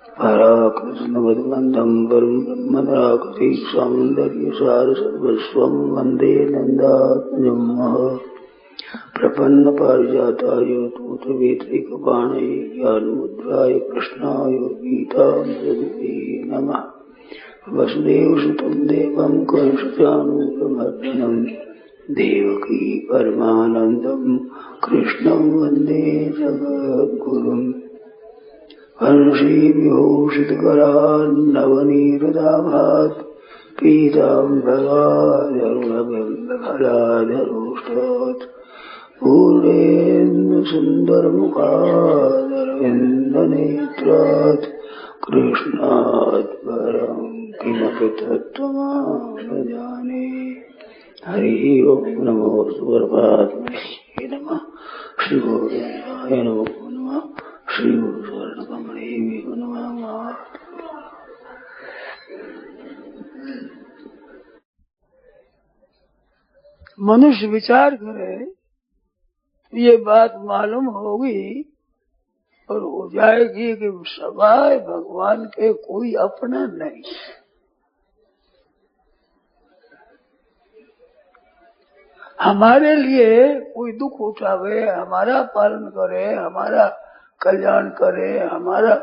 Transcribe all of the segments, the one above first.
पराकृष्णवद्गन्धं परं ब्रह्मणाकृति सौन्दर्यसार सर्वस्वं वन्दे नन्दात्मजं प्रपन्नपारिजाताय तोत्रवेत्रैकपाणये ज्ञानमुद्राय कृष्णाय गीतामृतदुहे नमः। वसुदेवसुतं देवं कंसचानूरमर्दनं देवकी परमानन्दं कृष्णं वन्दे जगद्गुरुम्। हंसीविभूषितकरान्नवनीरदाभात् पीताम्बराधरुणबिम्बफलाधरोष्टात् पूर्णेन्दुसुन्दरमुखादरविन्दनेत्रात् कृष्णात् परं किमपि तत्त्वमां जाने। हरि ओं नमो परमात्मने नमः। श्री गोविंदाय नमो नमः। श्री गुरु स्वर्णकमले नमः। मनुष्य विचार करे ये बात मालूम होगी और हो जाएगी कि सवाए भगवान के कोई अपना नहीं। हमारे लिए कोई दुख उठावे, हमारा पालन करे, हमारा कल्याण करे, हमारा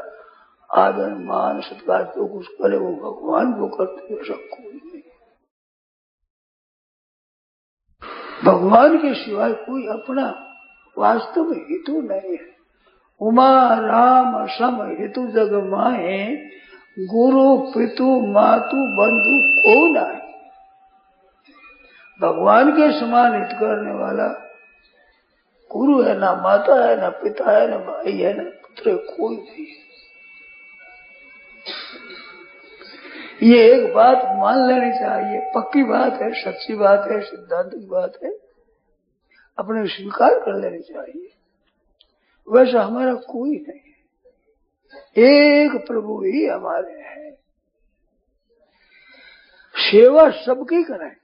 आदर मान सत्कार जो कुछ करे वो भगवान को करते हैं, सब कोई नहीं। भगवान के सिवाय कोई अपना वास्तव में हेतु नहीं है। उमा राम सम हेतु जग माहे, गुरु पितु मातु बंधु को नहीं। भगवान के समान हित करने वाला गुरु है, ना माता है, ना पिता है, ना भाई है, ना पुत्र है, कोई नहीं है। ये एक बात मान लेनी चाहिए, पक्की बात है, सच्ची बात है, सिद्धांतिक बात है, अपने स्वीकार कर लेनी चाहिए। वैसा हमारा कोई नहीं है, एक प्रभु ही हमारे हैं। सेवा सबकी करें,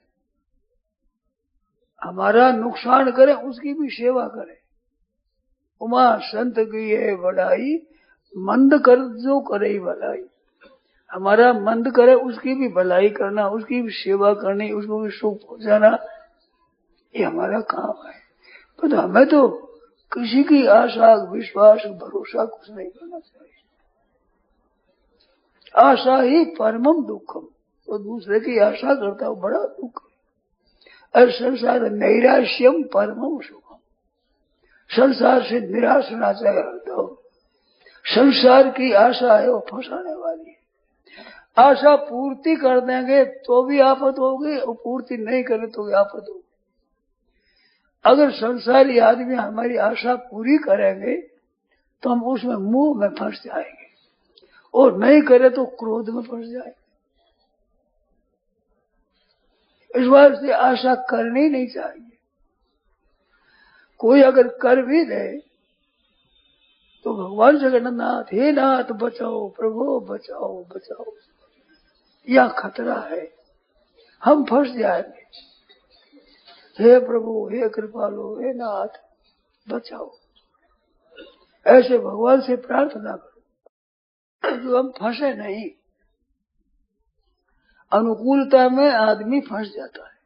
हमारा नुकसान करे उसकी भी सेवा करें। उमा संत की है बढ़ाई, मंद कर जो करे भलाई। हमारा मंद करे उसकी भी भलाई करना, उसकी भी सेवा करनी, उसको भी सुख पहुंचाना, ये हमारा काम है। पर हमें तो किसी की आशा विश्वास भरोसा कुछ नहीं करना चाहिए। आशा ही परमम दुखम, तो दूसरे की आशा करता है बड़ा दुख है। और संसार नैराश्यम परमम सुखम, संसार से निराश ना चाहिए। तो संसार की आशा है वो फंसाने वाली है। आशा पूर्ति कर देंगे तो भी आफत होगी और पूर्ति नहीं करे तो भी आफत होगी। अगर संसारी आदमी हमारी आशा पूरी करेंगे तो हम उसमें मोह में फंस जाएंगे, और नहीं करे तो क्रोध में फंस जाएंगे। इस बात से आशा करनी नहीं चाहिए। कोई अगर कर भी दे तो भगवान से कहना, नाथ हे नाथ बचाओ, प्रभु बचाओ बचाओ, यह खतरा है, हम फंस जाएंगे। हे प्रभु, हे कृपालु, हे नाथ बचाओ, ऐसे भगवान से प्रार्थना करो जो हम फंसे नहीं। अनुकूलता में आदमी फंस जाता है,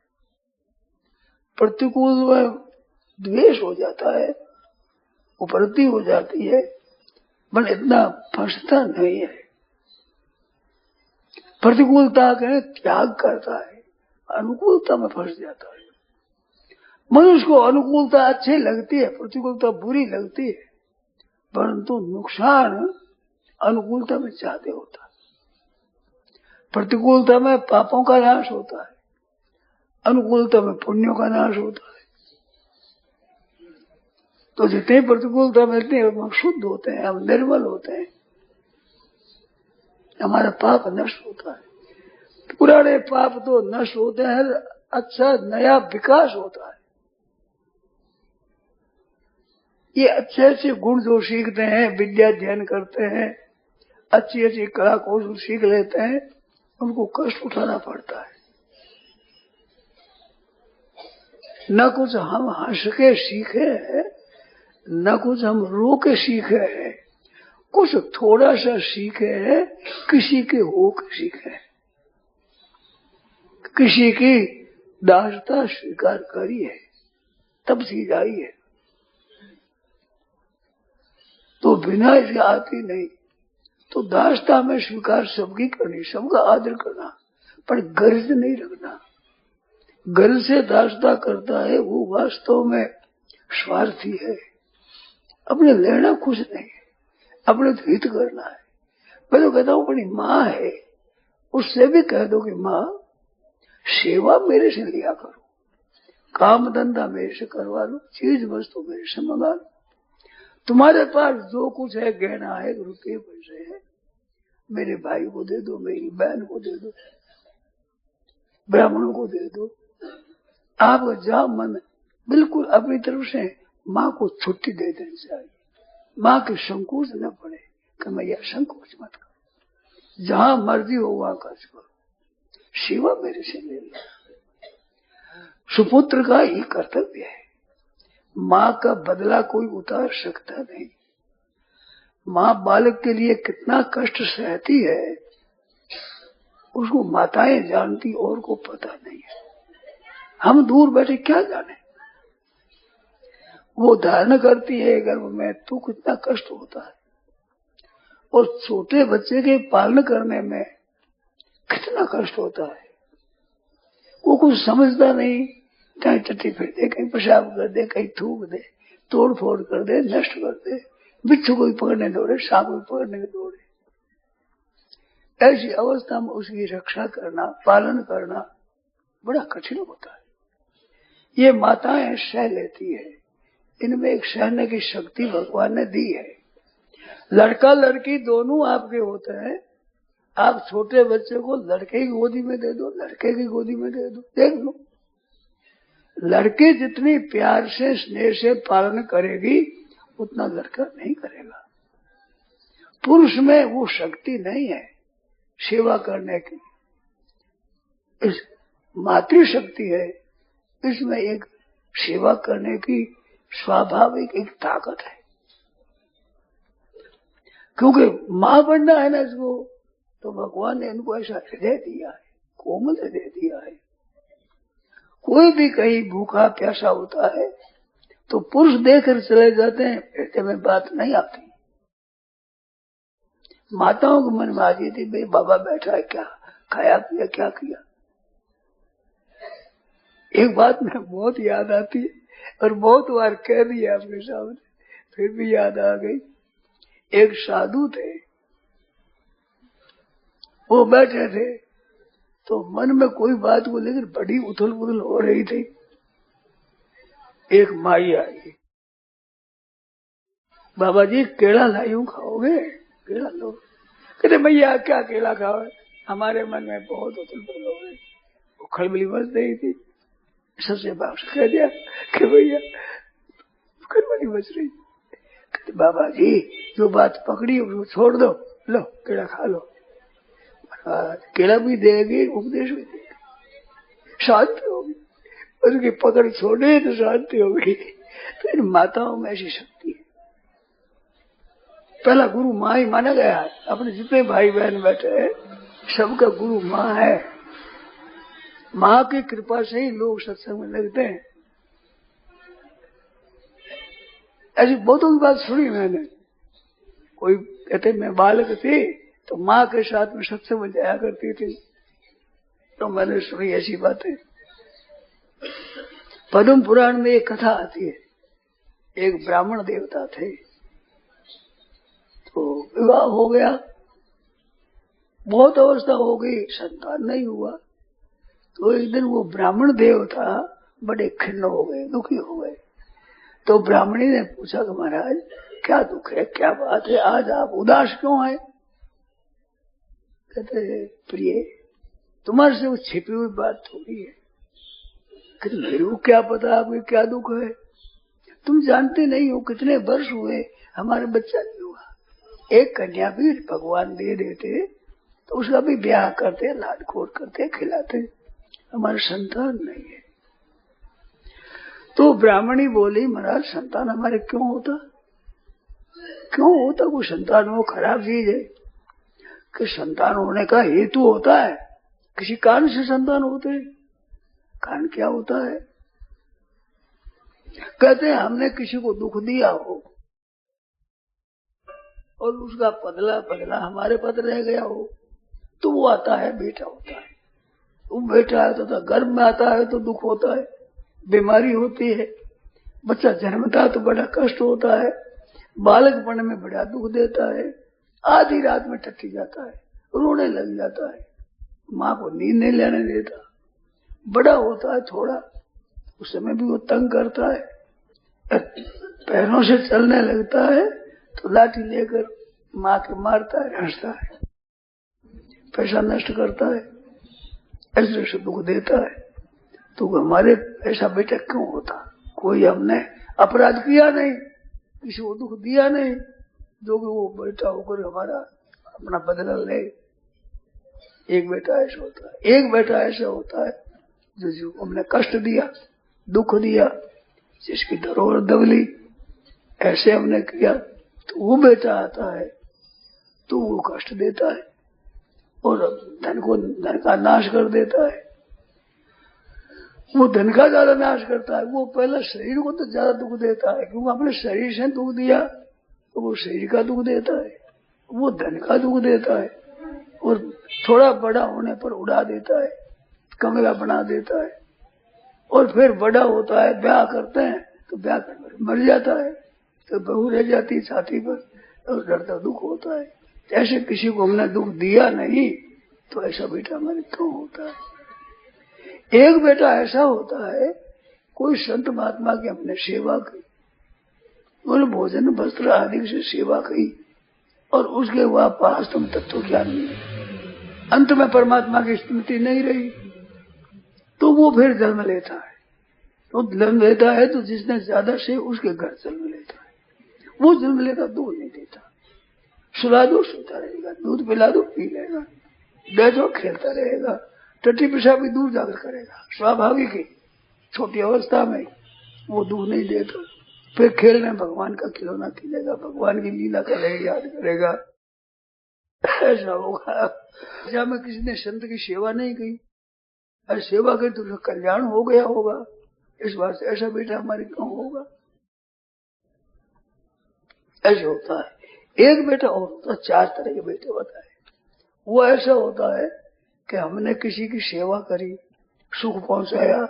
प्रतिकूल में द्वेष हो जाता है, उपरती हो जाती है, पर इतना फंसता नहीं है। प्रतिकूलता के त्याग करता है, अनुकूलता में फंस जाता है। मनुष्य को अनुकूलता अच्छी लगती है, प्रतिकूलता बुरी लगती है, परंतु नुकसान अनुकूलता में ज्यादा होता है। प्रतिकूलता में पापों का नाश होता है, अनुकूलता में पुण्यों का नाश होता है। तो जितनी प्रतिकूलता मिलती है हम शुद्ध होते हैं, हम निर्मल होते हैं, हमारा पाप नष्ट होता है। पुराने पाप तो नष्ट होते हैं, अच्छा नया विकास होता है। ये अच्छे अच्छे गुण जो सीखते हैं, विद्या अध्ययन करते हैं, अच्छी अच्छी कला कौशल सीख लेते हैं, उनको कष्ट उठाना पड़ता है। न कुछ हम हंस के सीखे हैं, न कुछ हम रो के सीखे हैं। कुछ थोड़ा सा सीखे हैं, किसी के होकर सीखे, किसी की दासता स्वीकार करी है तब सीख आई है। तो बिना इसके आती नहीं। तो दासता में स्वीकार सबकी करनी, सबका आदर करना, पर गर्ज नहीं रखना। गर्ज से दासता करता है वो वास्तव में स्वार्थी है, अपने लेना कुछ नहीं, अपने तो हित करना है। मैं तो कहता हूँ अपनी माँ है, उससे भी कह दो कि माँ सेवा मेरे से लिया करो, काम धंधा मेरे से करवा लो, चीज वस्तु मेरे से मंगा लो, तुम्हारे पास जो कुछ है गहना है, रुपये पैसे है, मेरे भाई को दे दो, मेरी बहन को दे दो, ब्राह्मणों को दे दो। आपका जहां मन बिल्कुल अपनी तरफ से माँ को छुट्टी दे देनी चाहिए। माँ के संकोच न पड़े कि मैं यह संकोच मत करो, जहां मर्जी हो वहां खर्च करो, सेवा मेरे से ले लो। सुपुत्र का ये कर्तव्य है, माँ का बदला कोई उतार सकता नहीं। माँ बालक के लिए कितना कष्ट सहती है उसको माताएं जानती, और को पता नहीं है। हम दूर बैठे क्या जाने। वो धारण करती है गर्भ में तो कितना कष्ट होता है, और छोटे बच्चे के पालन करने में कितना कष्ट होता है। वो कुछ समझता नहीं, कहीं टट्टी फिर दे, कहीं पेशाब कर दे, कहीं थूक दे, तोड़ फोड़ कर दे, नष्ट कर दे, बिच्छू को भी पकड़ने दौड़े, सांप को पकड़ने दौड़े। ऐसी अवस्था में उसकी रक्षा करना, पालन करना बड़ा कठिन होता है। ये माताएं सह लेती है, इनमें एक सहने की शक्ति भगवान ने दी है। लड़का लड़की दोनों आपके होते हैं। आप छोटे बच्चे को लड़के की गोदी में दे दो, लड़के की गोदी में दे दो, देख लो लड़की जितनी प्यार से स्नेह से पालन करेगी उतना लड़का नहीं करेगा। पुरुष में वो शक्ति नहीं है सेवा करने की, इस मातृशक्ति है, इसमें एक सेवा करने की स्वाभाविक एक ताकत है। क्योंकि माँ बनना है ना इसको, तो भगवान ने इनको ऐसा हृदय दिया है, कोमल हृदय दिया है। कोई भी कहीं भूखा प्यासा होता है तो पुरुष देखकर चले जाते हैं, हृदय में बात नहीं आती। माताओं के मन में आती थी भाई बाबा बैठा है, क्या खाया पिया, क्या किया। एक बात में बहुत याद आती है और बहुत बार कह दी है आपके सामने, फिर भी याद आ गई। एक साधु थे, वो बैठे थे तो मन में कोई बात को लेकर बड़ी उथल पुथल हो रही थी। एक माई आई, बाबा जी केला लायूं, खाओगे? केला लो। कहते भैया क्या केला खाओ, हमारे मन में बहुत उथल पुथल हो गई, वो खलबली मच रही थी। सबसे बाप से कह दिया कि भैया खलबली मच रही। कहते बाबा जी जो बात पकड़ी उसको छोड़ दो, लो केला खा लो। केला भी देगी, उपदेश भी देगी, शांति होगी। उसकी पकड़ छोड़े तो शांति होगी। तो इन माताओं में ऐसी शक्ति है। पहला गुरु माँ ही माना गया है। अपने जितने भाई बहन बैठे हैं सबका गुरु माँ है। माँ की कृपा से ही लोग सत्संग में लगते हैं। ऐसी बहुतों की बात सुनी मैंने। कोई कहते मैं बालक थी तो माँ के साथ में सत्संग में जाया करती थी, तो मैंने सुनी ऐसी बातें। पद्म पुराण में एक कथा आती है। एक ब्राह्मण देवता थे, तो विवाह हो गया, बहुत अवस्था हो गई, संतान नहीं हुआ। तो एक दिन वो ब्राह्मण देवता बड़े खिन्न हो गए, दुखी हो गए। तो ब्राह्मणी ने पूछा कि महाराज क्या दुख है, क्या बात है, आज आप उदास क्यों हैं? कहते प्रिय तुम्हारे से वो छिपी हुई बात थोड़ी है। कहते मेरे को क्या पता आपके क्या दुख है, तुम जानते नहीं हो कितने वर्ष हुए हमारे बच्चा नहीं हुआ। एक कन्या भी भगवान दे देते तो उसका भी ब्याह करते, लाड खोर करते, खिलाते, हमारे संतान नहीं है। तो ब्राह्मणी बोली महाराज संतान हमारे क्यों होता? क्यों होता? कोई संतान वो खराब चीज है कि संतान होने का हेतु होता है, किसी कारण से संतान होते हैं। कारण क्या होता है? कहते हैं हमने किसी को दुख दिया हो और उसका बदला बदला हमारे पद रह गया हो, तो वो आता है बेटा होता है। वो बेटा है तो गर्भ में आता है तो दुख होता है, बीमारी होती है, बच्चा जन्मता तो बड़ा कष्ट होता है, बालकपन में बड़ा दुख देता है, आधी रात में टट्टी जाता है, रोने लग जाता है, माँ को नींद नहीं लेने देता, बड़ा होता है थोड़ा, उस समय भी वो तंग करता है, पैरों से चलने लगता है तो लाठी लेकर माँ के मारता है, हंसता है, पैसा नष्ट करता है, ऐसे से दुख देता है। तो हमारे ऐसा बेटा क्यों होता? कोई हमने अपराध किया नहीं, किसी को दुख दिया नहीं, जो कि वो बेटा होकर हमारा अपना बदला ले। एक बेटा ऐसा होता है, एक बेटा ऐसा होता है जो हमने कष्ट दिया, दुख दिया, जिसकी धरोहर दबली, ऐसे हमने किया, तो वो बेटा आता है तो वो कष्ट देता है और धन का नाश कर देता है। वो धन का ज्यादा नाश करता है, वो पहले शरीर को तो ज्यादा दुख देता है, क्योंकि अपने शरीर से दुख दिया तो वो शरीर का दुख देता है, वो धन का दुख देता है और थोड़ा बड़ा होने पर उड़ा देता है, कमला बना देता है, और फिर बड़ा होता है, ब्याह करते हैं तो ब्याह कर मर जाता है, तो बहू रह जाती छाती पर और डरता दुख होता है। ऐसे किसी को हमने दुख दिया नहीं तो ऐसा बेटा हमारे क्यों होता है? एक बेटा ऐसा होता है, कोई संत महात्मा की हमने सेवा की, उन्होंने भोजन वस्त्र आदि से सेवा की और उसके बाद वास्तव तत्व ज्ञान नहीं, अंत में परमात्मा की स्मृति नहीं रही, तो वो फिर जन्म लेता है। तो जन्म लेता है तो जिसने ज्यादा से उसके घर जन्म लेता है, वो जन्म लेगा, दूध नहीं देता, सुला दो सोता रहेगा, दूध पिला दो पी लेगा, दे दो खेलता रहेगा, टट्टी पेशाब भी दूर जाकर करेगा, स्वाभाविक है। छोटी अवस्था में वो दूध नहीं देता, फिर खेलने भगवान का खिलौना खिलेगा, भगवान की लीला करेगा, याद करेगा, ऐसा होगा। जब में किसी ने संत की सेवा नहीं की, अरे सेवा करी तो उसका कल्याण हो गया होगा, इस बात से ऐसा बेटा हमारे क्यों होगा? ऐसे होता है। एक बेटा और होता है, चार तरह के बेटे बताए। वो ऐसा होता है कि हमने किसी की सेवा करी, सुख पहुंचाया,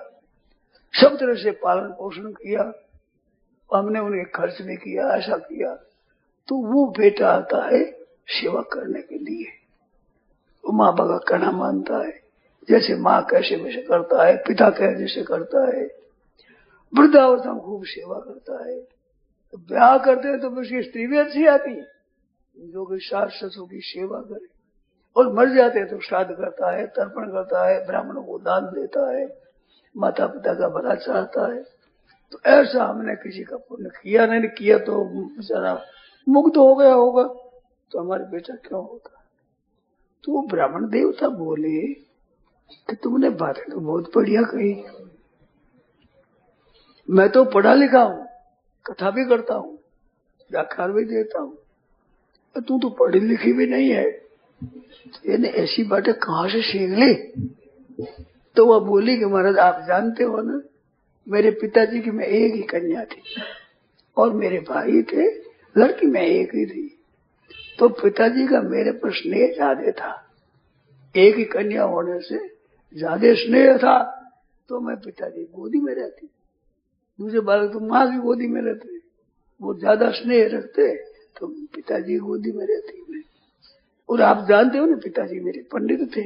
सब तरह से पालन पोषण किया, हमने उन्हें खर्च भी किया, ऐसा किया, तो वो बेटा आता है सेवा करने के लिए। वो माँ बाप का कहना मानता है, जैसे माँ कैसे वैसे करता है, पिता कैसे जैसे करता है, वृद्धावस्था में खूब सेवा करता है। तो ब्याह करते हैं तो उसकी स्त्री भी अच्छी आती है, जो कि सास ससुर की सेवा करे, और मर जाते हैं तो श्राद्ध करता है, तर्पण करता है, ब्राह्मणों को दान देता है, माता पिता का भला चाहता है। तो ऐसा हमने किसी का पुण्य किया नहीं, किया तो बेचारा मुक्त हो गया होगा, तो हमारे बेटा क्यों होता? तो ब्राह्मण देवता बोले कि तुमने बातें तो बहुत बढ़िया कही, मैं तो पढ़ा लिखा हूँ, कथा भी करता हूँ, व्याख्यान भी देता हूँ, तू तो पढ़ी लिखी भी नहीं है, तो यानी ऐसी बातें कहाँ से सीख ली? तो वह बोली कि महाराज आप जानते हो ना, मेरे पिताजी की मैं एक ही कन्या थी और मेरे भाई थे, लड़की मैं एक ही थी, तो पिताजी का मेरे पर स्नेह ज्यादा था, एक ही कन्या होने से ज्यादा स्नेह था, तो मैं पिताजी गोदी में रहती, दूसरे बालक तो माँ की गोदी में रहते, वो ज्यादा स्नेह रखते तो पिताजी गोदी में रहती मैं। और आप जानते हो ना, पिताजी मेरे पंडित थे,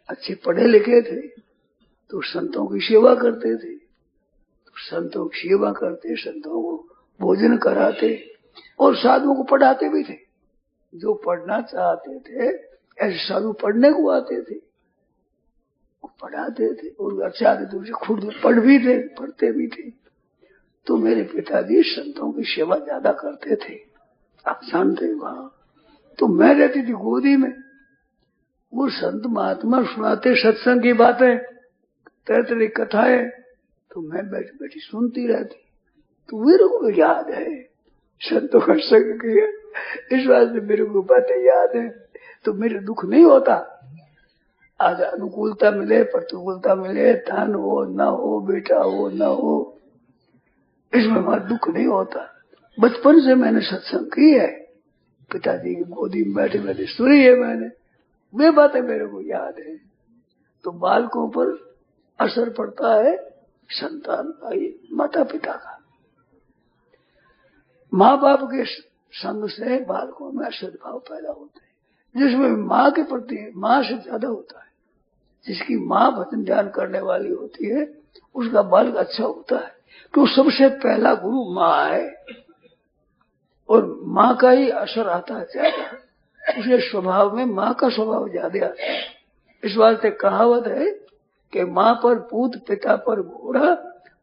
अच्छे पढ़े लिखे थे, तो संतों की सेवा करते थे, तो संतों की सेवा करते, संतों को भोजन कराते और साधुओं को पढ़ाते भी थे। जो पढ़ना चाहते थे ऐसे साधु पढ़ने को आते थे, वो पढ़ाते थे और अच्छा आते थे, खुद पढ़ भी थे, पढ़ते भी थे। तो मेरे पिताजी संतों की सेवा ज्यादा करते थे, आप जानते वहां। तो मैं रहती थी गोदी में, वो संत महात्मा सुनाते सत्संग की बातें, तरह तरह कथाएं, तो मैं बैठी बैठी सुनती रहती। तो मेरे को याद है संतों का संग किया। इस बात से मेरे को बातें याद है, तो मेरे दुख नहीं होता। आज अनुकूलता मिले, प्रतिकूलता मिले, धन हो न हो, बेटा हो न हो, इसमें हमारा दुख नहीं होता। बचपन से मैंने सत्संग की है, पिताजी की गोदी में बैठे बैठे सुनी है मैंने, वे बातें मेरे को याद है। तो बालकों पर असर पड़ता है संतान का, माता पिता का। माँ बाप के संग से बालकों में सद्भाव पैदा होते हैं, जिसमें माँ के प्रति माँ से ज्यादा होता है। जिसकी माँ भजन ध्यान करने वाली होती है उसका बालक अच्छा होता है, तो सबसे पहला गुरु माँ है और माँ का ही असर आता है ज्यादा, उसके स्वभाव में माँ का स्वभाव ज्यादा आता है। इस वास्ते कहावत है कि माँ पर पूत पिता पर घोड़ा,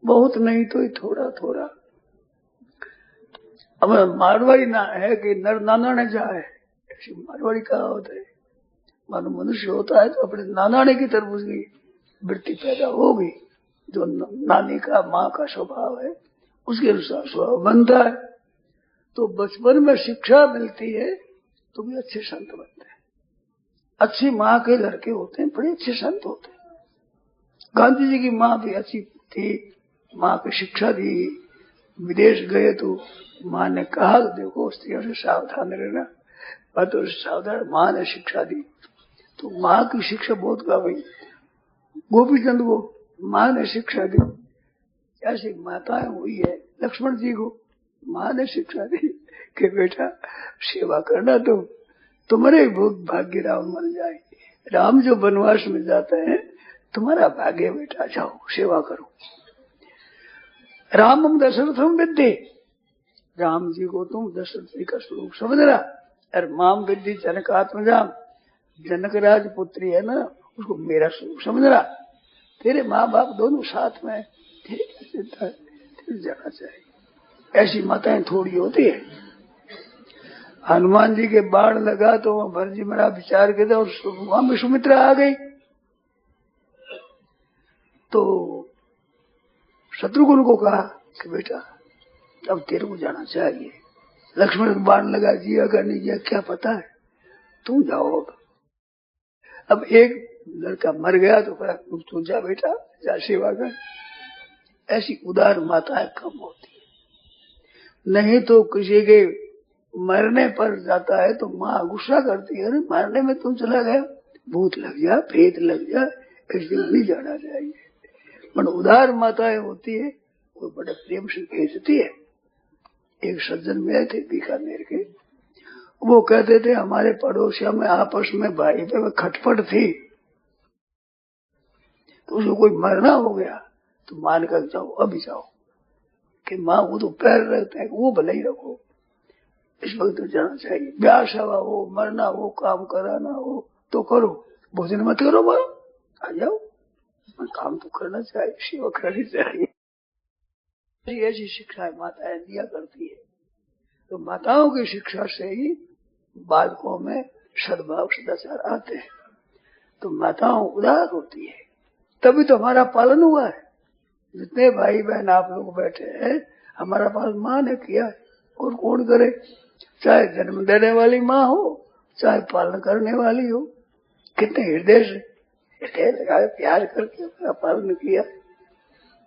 बहुत नहीं तो थोड़ा थोड़ा। अब मारवाड़ी ना है कि नर नाना ने जाए, ऐसी मारवाड़ी कहावत है। मानो मनुष्य होता है तो अपने नानाने की तरफ उसकी वृत्ति पैदा होगी, जो नानी का माँ का स्वभाव है उसके अनुसार स्वभाव बनता है। तो बचपन में शिक्षा मिलती है तो भी अच्छे संत बनते हैं। अच्छी माँ के लड़के होते हैं, बड़े अच्छे संत होते हैं। गांधी जी की माँ भी अच्छी थी, माँ की शिक्षा दी। विदेश गए तो माँ ने कहा देखो स्त्रियों से सावधान रहना, बातों से सावधान। माँ ने शिक्षा दी तो माँ की शिक्षा बहुत गई। गोपीचंद को माँ ने शिक्षा दी, ऐसी माताएं हुई है। लक्ष्मण जी को माँ ने शिक्षा दी कि बेटा सेवा करना, तो तुम्हारे बहुत भाग्य राम मिल जाए। राम जो वनवास में जाते हैं तुम्हारा भाग्य बेटा, जाओ सेवा करो। रामम दशरथम विद्ये, राम जी को तुम दशरथ जी का स्वरूप समझना। और माम विद्धि जनक आत्मजाम, जनक राज पुत्री है ना, उसको मेरा स्वरूप समझना। तेरे माँ बाप दोनों साथ में, तेरे क्या चिंता है, तेरे जाना चाहिए। ऐसी माताएं थोड़ी होती है। हनुमान जी के बाण लगा तो वहां भरत जी मेरा विचार के थे और वहां में सुमित्रा आ गई, तो शत्रुघ्न को कहा कि बेटा अब तेरे को जाना चाहिए। लक्ष्मण को बाण लगा, जिया का नहीं जिया क्या पता है, तू जाओ। अब एक लड़का मर गया तो कहा तू जा बेटा, जा सेवा कर। ऐसी उदार माताएं कम होती है। नहीं तो किसी के मरने पर जाता है तो माँ गुस्सा करती है, अरे मरने में तुम चला गया, भूत लग जा, प्रेत लग जा, ऐसे नहीं जाना चाहिए। पर उदार माताएं होती है वो बड़े प्रेम से भेजती है। एक सज्जन में थे बीकानेर के, वो कहते थे हमारे पड़ोसियों में आपस में भाई पे खटपट थी, तो उसको कोई मरना हो गया तो मान कर जाओ, अभी जाओ, कि माँ वो तो पैर रहते हैं वो भले ही रखो, इस वक्त तो जाना चाहिए। ब्याह सभा हो, मरना हो, काम कराना हो तो करो, भोजन मत करो, मारो आ जाओ, काम तो करना चाहिए, सेवा करनी चाहिए। ऐसी शिक्षा माताएं दिया करती है। तो माताओं की शिक्षा से ही बालकों में सद्भाव सदाचार आते हैं। तो माताओं उदार होती है, तभी तो हमारा पालन हुआ है। जितने भाई बहन आप लोग बैठे हैं, हमारा पालन माँ ने किया है, और कौन करे। चाहे जन्म देने वाली माँ हो, चाहे पालन करने वाली हो, कितने हृदय से हृदय लगाए प्यार करके अपना पालन किया।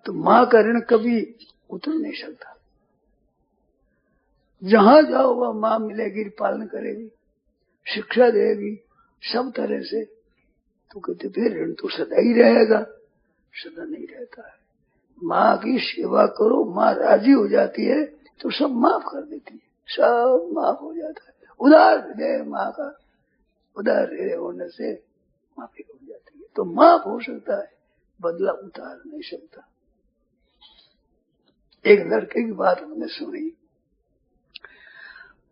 तो माँ का ऋण कभी उतर नहीं सकता। जहां जाओ वह माँ मिलेगी, पालन करेगी, शिक्षा देगी सब तरह से। तो कहते फिर ऋण तो सदा ही रहेगा, सदा नहीं रहता है। माँ की सेवा करो, माँ राजी हो जाती है तो सब माफ कर देती है, सब माफ हो जाता है। उदार हृदय माँ का, उदार हृदय होने से माफी हो जाती है। तो माफ हो सकता है, बदला उतार नहीं सकता। एक लड़के की बात हमने सुनी,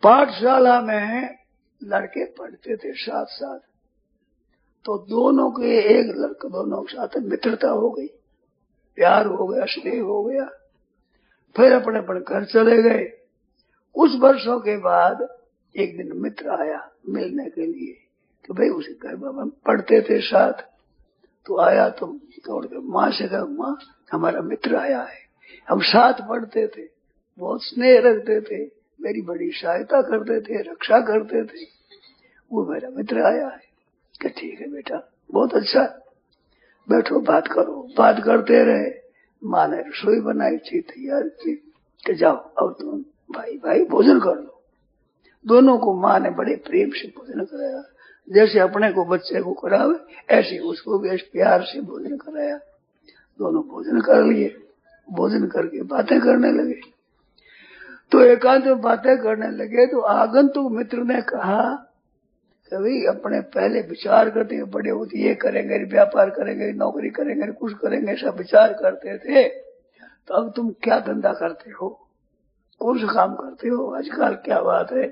पाठशाला में लड़के पढ़ते थे साथ साथ, तो दोनों के एक लड़का दोनों के साथ मित्रता हो गई, प्यार हो गया, स्नेह हो गया। फिर अपने अपने घर चले गए। कुछ वर्षों के बाद एक दिन मित्र आया मिलने के लिए, तो भाई उसे घर में पढ़ते थे साथ, तो आया तो दौड़ के माँ से कहा, माँ हमारा मित्र आया है, हम साथ पढ़ते थे, बहुत स्नेह रखते थे, मेरी बड़ी सहायता करते थे, रक्षा करते थे, वो मेरा मित्र आया है कि ठीक है बेटा, बहुत अच्छा, बैठो बात करो। बात करते रहे। माँ ने रसोई बनाई थी, तैयार की कि जाओ अब तुम भाई भाई भोजन कर लो। दोनों को माँ ने बड़े प्रेम से भोजन कराया, जैसे अपने को बच्चे को करावे ऐसे उसको भी ऐसे प्यार से भोजन कराया। दोनों भोजन कर लिए। भोजन करके बातें करने लगे। तो एकांत में बातें करने लगे तो आगंतुक मित्र ने कहा कि भाई अपने पहले विचार करते हैं, बड़े होते ये करेंगे, व्यापार करेंगे, नौकरी करेंगे, कुछ करेंगे, ऐसा विचार करते थे। तो अब तुम क्या धंधा करते हो, कौन सा काम करते हो आजकल, क्या बात है।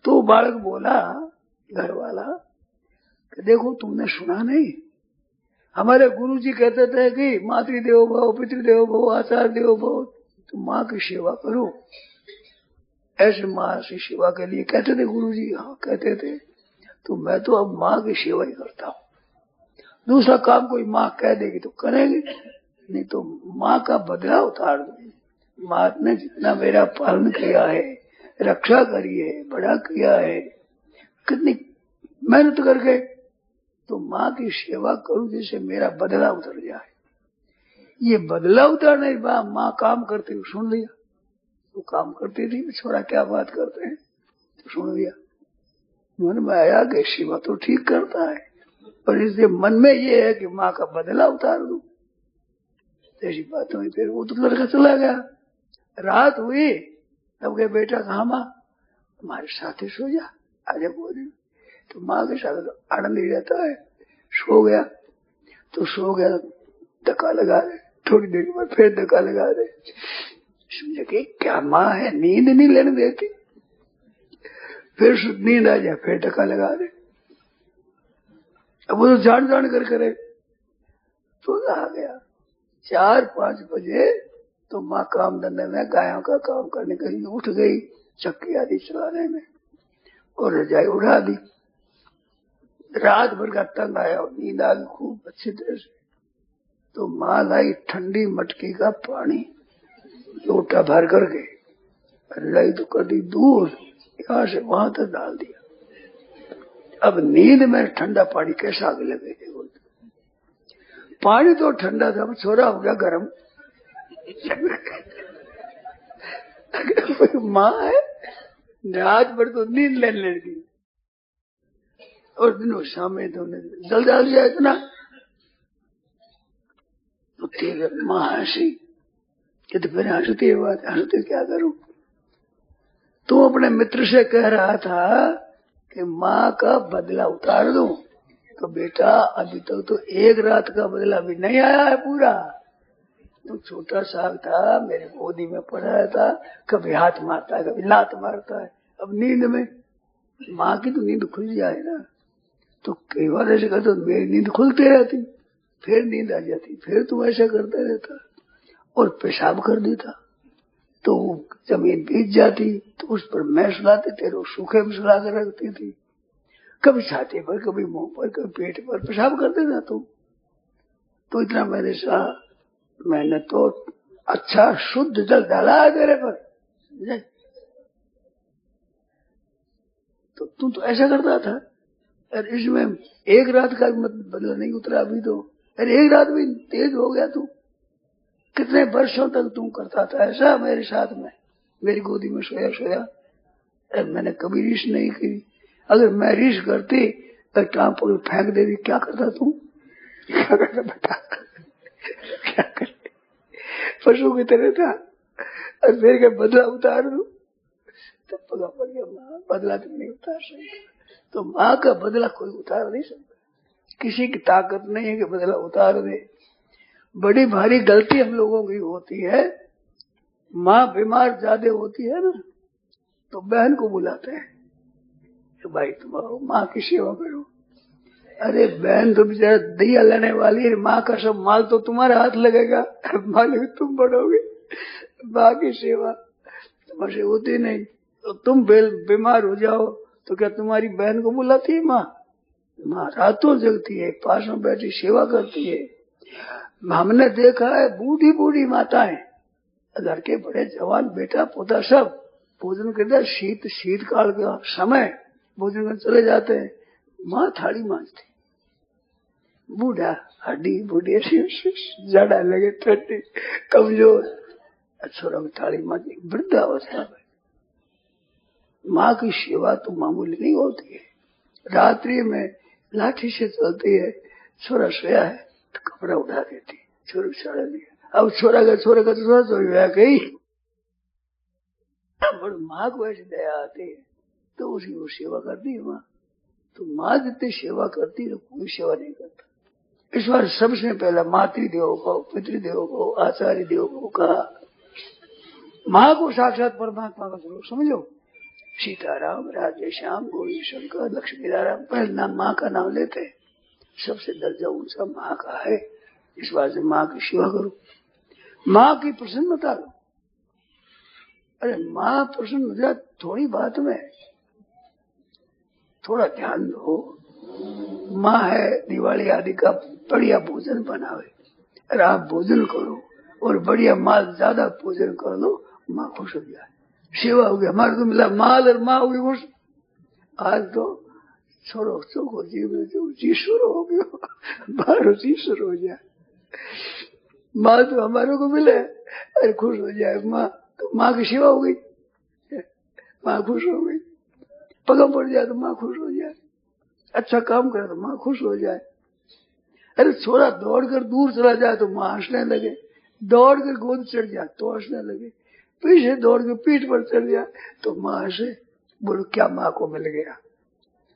तो बालक बोला, घर वाला, कि देखो तुमने सुना नहीं, हमारे गुरुजी कहते थे कि मातृदेवो भव, पितृदेवो भव, आचार्य देवो भव, तुम माँ की सेवा करो। ऐसे माँ की सेवा के लिए कहते थे गुरुजी। हाँ कहते थे। तो मैं तो अब माँ की सेवा ही करता हूँ। दूसरा काम कोई माँ कह देगी तो करेंगे, नहीं तो माँ का बदला उतार दूंगी। माँ ने जितना मेरा पालन किया है, रक्षा करी है, बड़ा किया है, कितनी मेहनत करके, तो माँ की सेवा करूं जिससे मेरा बदला उतर जाए। ये बदला उतरने के बाद माँ काम करते हुए सुन लिया। तो काम करती थी, छोड़ा क्या बात करते हैं, तो सुन लिया। मन में आया कि सेवा तो ठीक करता है, पर इससे मन में ये है कि माँ का बदला उतार दूं। ऐसी बात हुई। फिर वो तो लड़का चला गया। रात हुई, तब गए बेटा कहा माँ हमारे साथ ही सो जा, आजा बोली। तो माँ के साथ तो आनंद ही रहता है। सो गया तो सो गया, धक्का लगा दे, थोड़ी देर के बाद फिर धक्का लगा दे। समझे कि क्या माँ है, नींद नहीं लेने देती। फिर नींद आ जाए, फिर धक्का लगा दे। अब वो तो जान जान कर करे। तो आ गया 4-5 बजे, तो माँ काम धंधे में, गायों का काम करने के लिए उठ गई, चक्की आदि चलाने में, और रजाई उड़ा दी। रात भर का तंग आया, नींद आ गई खूब अच्छी तरह से। तो माँ लाई ठंडी मटकी का पानी लोटा भर करके, लाई तो कर दी दूर, यहाँ से वहां तक डाल दिया। अब नींद में ठंडा पानी कैसा आगे लगे, पानी तो ठंडा था, छोरा हो गया गर्म। माँ है, रात भर तो नींद लेने लगी, और दिनों शाम में तो जल डाल दिया इतना। तो तेरे माँ हंसी कि तो फिर हंसती है बात, हंसती क्या करूं। तू अपने मित्र से कह रहा था कि माँ का बदला उतार दूं, तो बेटा अभी तक तो एक रात का बदला भी नहीं आया है पूरा। तो छोटा सा था, मेरे गोदी में पड़ा था, कभी हाथ मारता है, कभी लात मारता है। अब नींद में, माँ की तो नींद खुल जाए ना, तो कई बार ऐसे करता, मेरी नींद खुलती रहती, फिर नींद आ जाती, फिर तुम ऐसा करता रहता, और पेशाब कर देता, तो जमीन भीग जाती, तो उस पर मैं सुलाती, तेरे सूखे में सुला कर रखती थी। कभी छाती पर, कभी मुंह पर, कभी पेट पर पेशाब कर देता तुम। तो इतना मेरे साथ, मैंने तो अच्छा शुद्ध जल डाला है तेरे पर, तो तू तो ऐसा करता था। अरे इसमें एक रात का बदला नहीं उतरा अभी तो। अरे एक रात भी तेज हो गया तू। कितने वर्षों तक तू करता था ऐसा मेरे साथ में, मेरी गोदी में सोया सोया। मैंने कभी रीस नहीं की। अगर मैं रीस करती तो टांग पर फेंक देती, क्या करता तू, क्या करता बेटा, क्या करते, पशु की तरह था। और फिर क्या बदला उतार दू, तब पता पड़ गया माँ बदला तो नहीं उतार सकती। तो माँ का बदला कोई उतार नहीं सकता, किसी की ताकत नहीं है कि बदला उतार दे। बड़ी भारी गलती हम लोगों की होती है, माँ बीमार ज्यादा होती है ना, तो बहन को बुलाते हैं कि भाई तुम आओ माँ की सेवा करो। अरे बहन तो बेचारा दिया लेने वाली है, माँ का सब माल तो तुम्हारे हाथ लगेगा, मालिक तुम बढ़ोगे, माँ की सेवा तुमसे होती नहीं। तो तुम बीमार हो जाओ तो क्या तुम्हारी बहन को बुलाती है माँ? माँ रातों जगती है, पास में बैठी सेवा करती है। हमने देखा है बूढ़ी बूढ़ी माताएं, घर के बड़े जवान बेटा पोता सब भोजन करते शीतकाल का समय भोजन कर चले जाते हैं, माँ थाली मांजती, बूढ़ा हड्डी बूढ़ी जाड़ा लगे ठंडी कमजोर, छोरा में थाली मांजी, वृद्धावस्था में। माँ की सेवा तो मामूली नहीं होती है। रात्रि में लाठी से चलती है, छोरा सोया है तो कपड़ा उठा देती, छोरा चढ़ा दिया, अब छोरा का छोरा तो गई। पर माँ को ऐसी दया आती है तो उसी को सेवा करती है माँ। तो माँ जितनी सेवा करती है तो कोई सेवा नहीं करता। इस बार सबसे पहला मातृदेव को, पितृदेव को, आचार्य देव को कहा। माँ को साक्षात परमात्मा का स्वरूप समझो। सीताराम, राधे श्याम, गौरी शंकर, लक्ष्मी नारायण, पहले नाम माँ का नाम लेते हैं। सबसे दर्जा ऊंचा माँ का है। इस बात से माँ की सेवा करो, माँ की प्रसन्नता लो। अरे माँ प्रसन्न हो जाए थोड़ी बात में, थोड़ा ध्यान दो। माँ है दिवाली आदि का बढ़िया भोजन बनावे, अरे आप भोजन करो और बढ़िया माल ज्यादा भोजन कर लो, माँ खुश हो जाए, सेवा हो गया। हमारे को मिला माल और माँ हुई खुश। आज तो छोड़ो चौको जीश्वर हो गयो, बारो जीश्वर हो जाए। माँ तो हमारे को मिले अरे खुश हो जाए माँ, तो माँ की सेवा हो गई, माँ खुश हो गई। पगम पड़ जाए तो माँ खुश हो जाए, अच्छा काम करे तो माँ खुश हो जाए। अरे छोरा दौड़कर दूर चला जाए तो माँ हंसने लगे, दौड़कर गोद चढ़ जाए तो हंसने लगे, पीछे दौड़ के पीठ पर चढ़ जाए तो माँ हंसे। बोलो क्या माँ को मिल गया?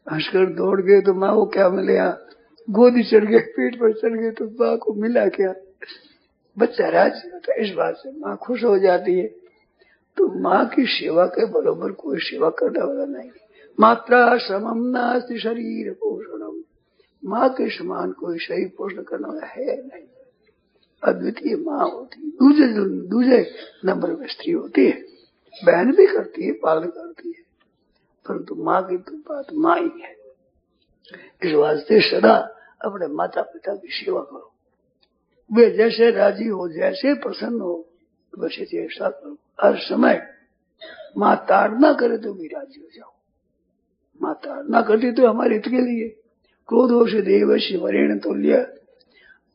हंसकर दौड़ गए तो माँ को क्या मिलेगा? गोदी चढ़ गए, पीठ पर चढ़ गए तो माँ को मिला क्या? बच्चा राजी होता है। इस बात से माँ खुश हो जाती है। तो माँ की सेवा के बराबर कोई सेवा करने वाला नहीं। मात्रा श्रमम नास्ति शरीर पोषणम, माँ के समान कोई शरीर पोषण करने वाला है नहीं। अद्वितीय माँ होती है। दूसरे नंबर में स्त्री होती है, बहन भी करती है, पालन करती है, परंतु माँ की तो बात माँ ही है। इस वास्ते सदा अपने माता पिता की सेवा करो। वे जैसे राजी हो, जैसे प्रसन्न हो, वैसे चेष्टा करो। हर समय माँ ताड़ना करे तो भी राजी हो जाओ। माँ ताड़ना करती तो हमारे हित के लिए। क्रोधो से देवस्य वरेण तुल्य,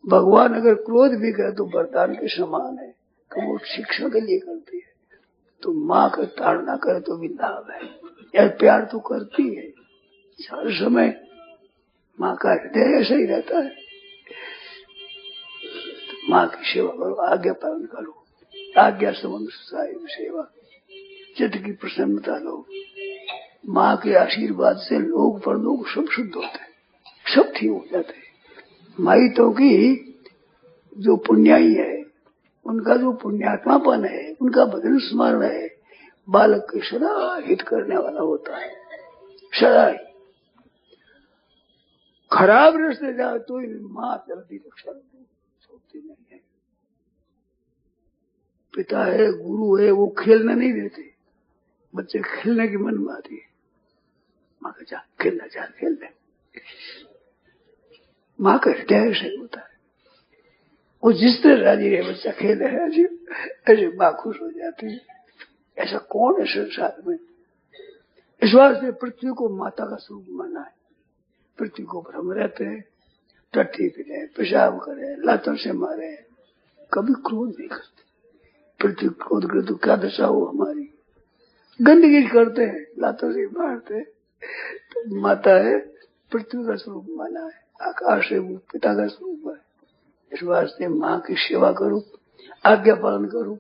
भगवान अगर क्रोध भी करे तो वरदान के समान है, तो वो शिक्षा के लिए करती है। तो माँ का ताड़ना करे तो भी लाभ है। यार प्यार तो करती है, हर समय माँ का हृदय ऐसा ही रहता है। तो माँ की सेवा करो, आज्ञा पालन करो, आज्ञा संबंध सेवा, चित्त की प्रसन्नता लो। माँ के आशीर्वाद से लोग परलोक सब शुद्ध होते हैं, सब ठीक हो जाते हैं। माइतों की जो पुण्याई है, उनका जो पुण्यात्मापन है, उनका भजन स्मरण है, बालक के सदा हित करने वाला होता है। सदा ही खराब रास्ते जाए तो माँ जल्दी रक्षा सोचती नहीं है। पिता है, गुरु है, वो खेलने नहीं देते, बच्चे खेलने की मन में आती है। माँ का जा खेलना, जा खेलने। माँ का हृदय ऐसे होता है, वो जिस तरह राजी है बच्चा खेले है, ऐसे माँ खुश हो जाती है। ऐसा कौन है संसार में? इस वास्ते पृथ्वी को माता का स्वरूप माना है। पृथ्वी को भ्रम रहते हैं, टट्टी पीले, पेशाब करे, लातों से मारे, कभी क्रोध नहीं करते। पृथ्वी क्रोध करे तो क्या दशा हो हमारी? गंदगी करते हैं, लातों से मारते हैं। तो माता है, पृथ्वी का स्वरूप माना है, आकाश है, वो पिता का स्वरूप है। इस वास्ते माँ की सेवा करो, आज्ञा पालन करो।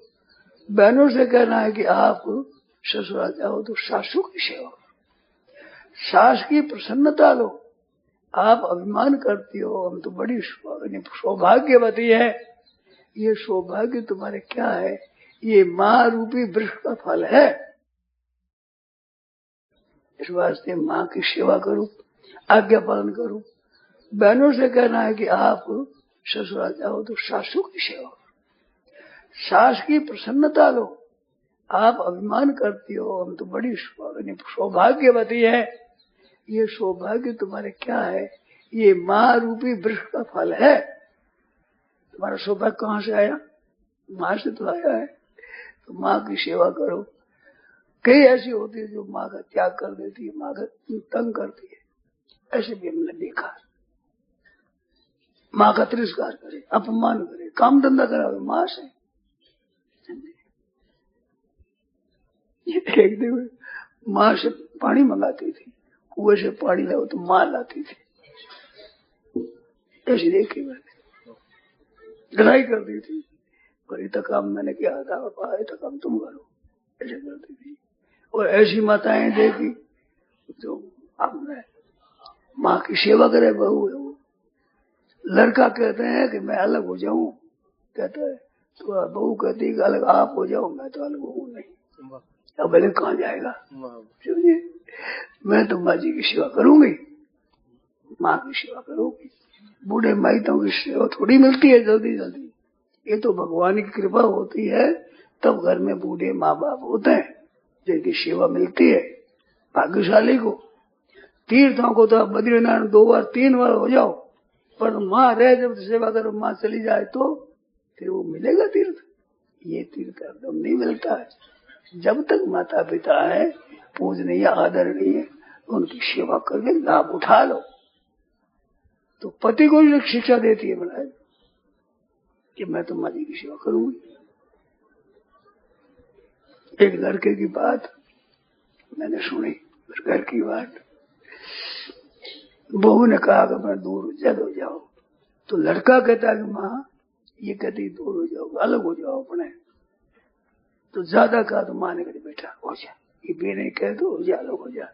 बहनों से कहना है कि आप ससुराल जाओ तो सासू की सेवा करो, सास की प्रसन्नता लो। आप अभिमान करती हो, हम तो बड़ी सौभाग्यवती है। ये सौभाग्य तुम्हारे क्या है? ये माँ रूपी वृक्ष का फल है। इस वास्ते माँ की सेवा करो, आज्ञा पालन करो। बहनों से कहना है कि आप ससुराल जाओ तो सासू की सेवा करो, सास की प्रसन्नता लो। आप अभिमान करती हो, हम तो बड़ी सौभाग्यवती है। ये सौभाग्य तुम्हारे क्या है? ये माँ रूपी वृक्ष का फल है। तुम्हारा सौभाग्य कहाँ से आया? माँ से तो आया है। तो माँ की सेवा करो। कई ऐसी होती है जो माँ का त्याग कर देती है, माँ का तंग करती है, ऐसे भी हमने देखा। माँ का तिरस्कार करे, अपमान करे, काम धंधा करावे माँ से। एक दिन माँ से पानी मंगाती थी, कुएं से पानी लाओ तो माँ लाती थी, ऐसी देखी मैंने। लड़ाई कर दी थी, पर इतना काम मैंने किया था और इतना काम तुम करो, ऐसे करती थी। और ऐसी माताएं देखी जो आपने माँ की सेवा करे, बहू है वो। लड़का कहते हैं कि मैं अलग हो जाऊं, कहता है तो बहू कहती है कि अलग आप हो जाओ, मैं तो अलग हूं नहीं। अब भले कहाँ जाएगा, समझिए। मैं तो माँ जी की सेवा करूंगी, माँ की सेवा करूंगी। बूढ़े माइतों की सेवा थोड़ी मिलती है जल्दी जल्दी, ये तो भगवान की कृपा होती है, तब घर में बूढ़े माँ बाप होते हैं जिनकी सेवा मिलती है भाग्यशाली को। तीर्थों को तो आप बद्रीनारायण 2 बार 3 बार हो जाओ, पर माँ रहे जब सेवा करो, माँ चली जाए तो फिर वो मिलेगा तीर्थ। ये तीर्थ एकदम नहीं मिलता है। जब तक माता पिता है, पूजनीय आदरणीय, उनकी सेवा करके लाभ उठा लो। तो पति को भी शिक्षा देती है महाराज कि मैं तो माँ जी की सेवा करूंगी। एक लड़के की बात मैंने सुनी, उस घर की बात। बहू ने कहा कि मैं दूर जद हो जाओ, तो लड़का कहता कि माँ ये कहती दूर हो जाओ, अलग हो जाओ अपने। तो ज्यादा कहा तो माँ ने कहा बेटा हो जा, ये भी नहीं कह दो हो जा, अलग हो जा।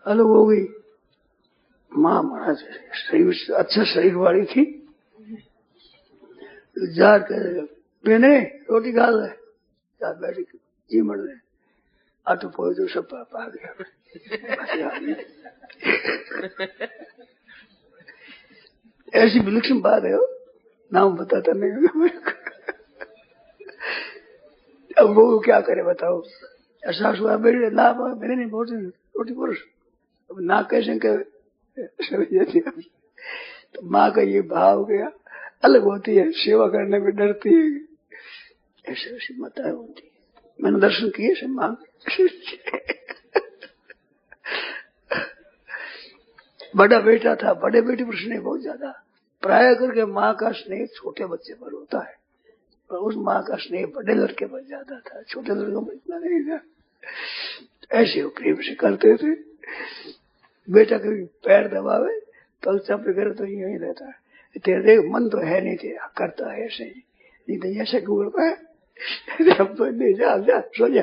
अलग हो गई। माँ महाराज शरीर अच्छा शरीर वाली थी, जार कर बेने रोटी खा ले, जार बैठी जी मर ले, आटो पोए तो सब पाप आ गया। ऐसी विलक्षण बात है, नाम बताता नहीं। अब वो क्या करे बताओ, सासू मेरे ना मेरे नहीं बोलते रोटी पुरुष, अब ना कैसे तो माँ का ये भाव गया, अलग होती है, सेवा करने में डरती है, ऐसे ऐसी माताएं होती है। मैंने दर्शन किए से माँ बड़ा बेटा था, बड़े बेटे पर स्नेह बहुत ज्यादा, प्राय करके माँ का स्नेह छोटे बच्चे पर होता है, पर उस माँ का स्नेह बड़े लड़के पर ज्यादा था, छोटे लड़कों पर इतना नहीं था। ऐसे वो प्रेम से करते थे। बेटा कभी पैर दबावे तो चपड़ करे तो यही रहता है, तेरे देख मन तो है नहीं तेरा, करता है ऐसे, नहीं तो ऐसे घूर पाए नहीं, जा सो जा।